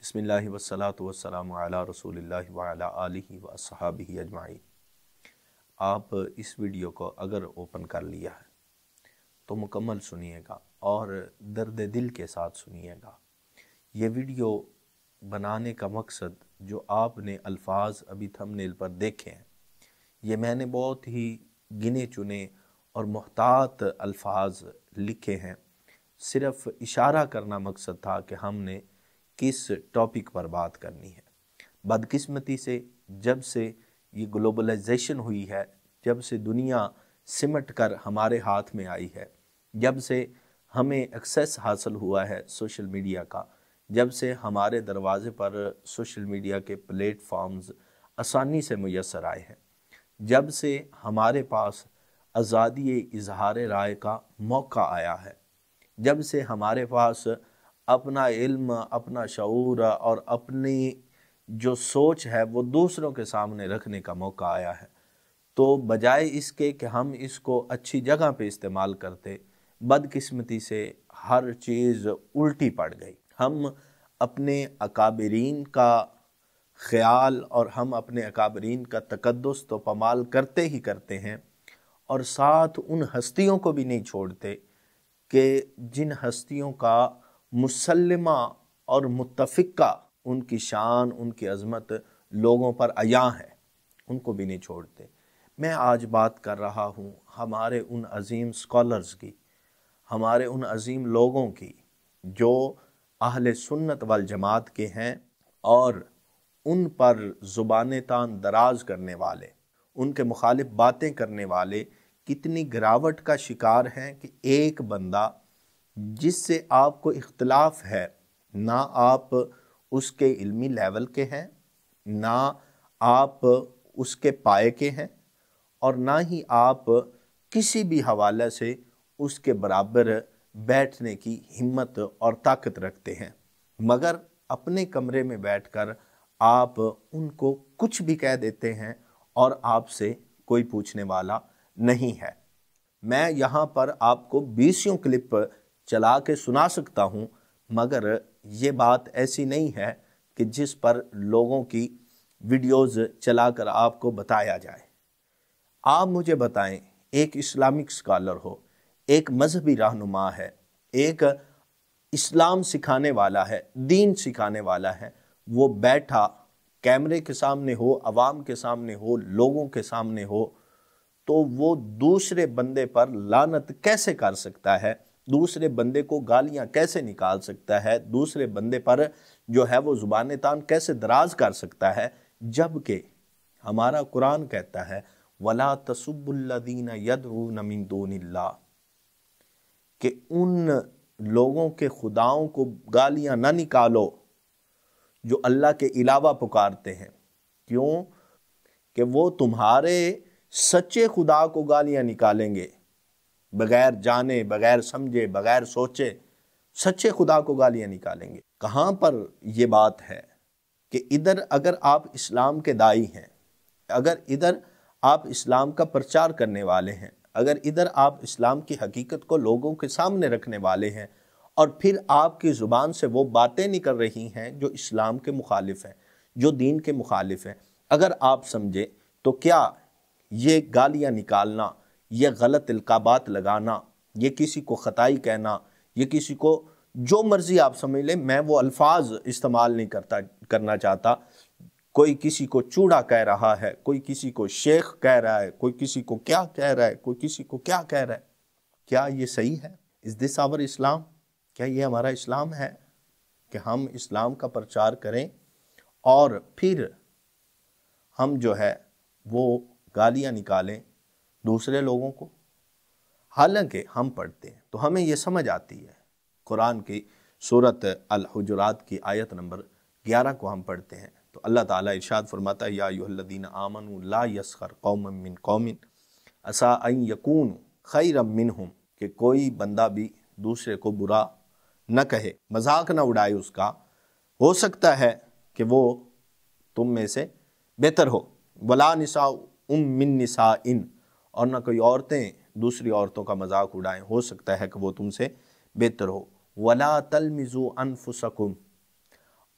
بسم اللہ والصلاۃ والسلام علی رسول اللہ وعلی آلہ و اصحابہ اجمعین۔ آپ اس ویڈیو کو اگر اوپن کر لیا ہے تو مکمل سنیے گا اور درد دل کے ساتھ سنیے گا۔ یہ ویڈیو بنانے کا مقصد جو آپ نے الفاظ ابھی تھمبنیل پر دیکھے ہیں، یہ میں نے بہت ہی گنے چنے اور محتاط الفاظ لکھے ہیں۔ صرف اشارہ کرنا مقصد تھا کہ ہم نے کس ٹاپک پر بات کرنی ہے۔ بدقسمتی سے جب سے یہ گلوبلائزیشن ہوئی ہے، جب سے دنیا سمٹ کر ہمارے ہاتھ میں آئی ہے، جب سے ہمیں ایکسیس حاصل ہوا ہے سوشل میڈیا کا، جب سے ہمارے دروازے پر سوشل میڈیا کے پلیٹ فارمز آسانی سے میسر آئے ہیں، جب سے ہمارے پاس آزادی اظہار رائے کا موقع آیا ہے، جب سے ہمارے پاس اپنا علم، اپنا شعور اور اپنی جو سوچ ہے وہ دوسروں کے سامنے رکھنے کا موقع آیا ہے، تو بجائے اس کے کہ ہم اس کو اچھی جگہ پہ استعمال کرتے، بدقسمتی سے ہر چیز الٹی پڑ گئی۔ ہم اپنے اکابرین کا خیال اور ہم اپنے اکابرین کا تقدس تو پامال کرتے ہی کرتے ہیں، اور ساتھ ان ہستیوں کو بھی نہیں چھوڑتے کہ جن ہستیوں کا مسلمہ اور متفقہ ان کی شان، ان کی عظمت لوگوں پر عیاں ہے، ان کو بھی نہیں چھوڑتے۔ میں آج بات کر رہا ہوں ہمارے ان عظیم سکالرز کی، ہمارے ان عظیم لوگوں کی جو اہل سنت والجماعت کے ہیں، اور ان پر زبان تان دراز کرنے والے، ان کے مخالف باتیں کرنے والے کتنی گراوٹ کا شکار ہیں کہ ایک بندہ جس سے آپ کو اختلاف ہے، نہ آپ اس کے علمی لیول کے ہیں، نہ آپ اس کے پائے کے ہیں، اور نہ ہی آپ کسی بھی حوالے سے اس کے برابر بیٹھنے کی ہمت اور طاقت رکھتے ہیں، مگر اپنے کمرے میں بیٹھ کر آپ ان کو کچھ بھی کہہ دیتے ہیں اور آپ سے کوئی پوچھنے والا نہیں ہے۔ میں یہاں پر آپ کو 20 کلپ چلا کے سنا سکتا ہوں، مگر یہ بات ایسی نہیں ہے کہ جس پر لوگوں کی ویڈیوز چلا کر آپ کو بتایا جائے۔ آپ مجھے بتائیں، ایک اسلامک سکالر ہو، ایک مذہبی رہنما ہے، ایک اسلام سکھانے والا ہے، دین سکھانے والا ہے، وہ بیٹھا کیمرے کے سامنے ہو، عوام کے سامنے ہو، لوگوں کے سامنے ہو، تو وہ دوسرے بندے پر لعنت کیسے کر سکتا ہے، دوسرے بندے کو گالیاں کیسے نکال سکتا ہے، دوسرے بندے پر جو ہے وہ زبان تان کیسے دراز کر سکتا ہے، جبکہ ہمارا قرآن کہتا ہے وَلَا تَسُبُّوا الَّذِينَ يَدْعُونَ مِن دُونِ اللَّهِ، کہ ان لوگوں کے خداؤں کو گالیاں نہ نکالو جو اللہ کے علاوہ پکارتے ہیں۔ کیوں؟ کہ وہ تمہارے سچے خدا کو گالیاں نکالیں گے، بغیر جانے، بغیر سمجھے، بغیر سوچے سچے خدا کو گالیاں نکالیں گے۔ کہاں پر یہ بات ہے کہ ادھر اگر آپ اسلام کے داعی ہیں، اگر ادھر آپ اسلام کا پرچار کرنے والے ہیں، اگر ادھر آپ اسلام کی حقیقت کو لوگوں کے سامنے رکھنے والے ہیں، اور پھر آپ کی زبان سے وہ باتیں نکل رہی ہیں جو اسلام کے مخالف ہیں، جو دین کے مخالف ہیں، اگر آپ سمجھیں تو کیا یہ گالیاں نکالنا، یہ غلط القابات لگانا، یہ کسی کو خطائی کہنا، یہ کسی کو جو مرضی آپ سمجھ لیں، میں وہ الفاظ استعمال نہیں کرنا چاہتا، کوئی کسی کو چوڑا کہہ رہا ہے، کوئی کسی کو شیخ کہہ رہا ہے، کوئی کسی کو کیا کہہ رہا ہے، کوئی کسی کو کیا کہہ رہا ہے، کیا یہ صحیح ہے؟ Is this our اسلام؟ کیا یہ ہمارا اسلام ہے کہ ہم اسلام کا پرچار کریں اور پھر ہم جو ہے وہ گالیاں نکالیں دوسرے لوگوں کو؟ حالانکہ ہم پڑھتے ہیں تو ہمیں یہ سمجھ آتی ہے۔ قرآن کی سورت الحجرات کی آیت نمبر 11 کو ہم پڑھتے ہیں تو اللہ تعالیٰ ارشاد فرماتا ہے یا ایھا الذین آمنوا لا یسخر قوم من قوم عسیٰ ان یکونوا خیرا منہم، کہ کوئی بندہ بھی دوسرے کو برا نہ کہے، مذاق نہ اڑائے اس کا، ہو سکتا ہے کہ وہ تم میں سے بہتر ہو۔ ولا نساء من نساء، اور نہ کوئی عورتیں دوسری عورتوں کا مذاق اڑائیں، ہو سکتا ہے کہ وہ تم سے بہتر ہو۔ ولا تلمزوا انفسکم،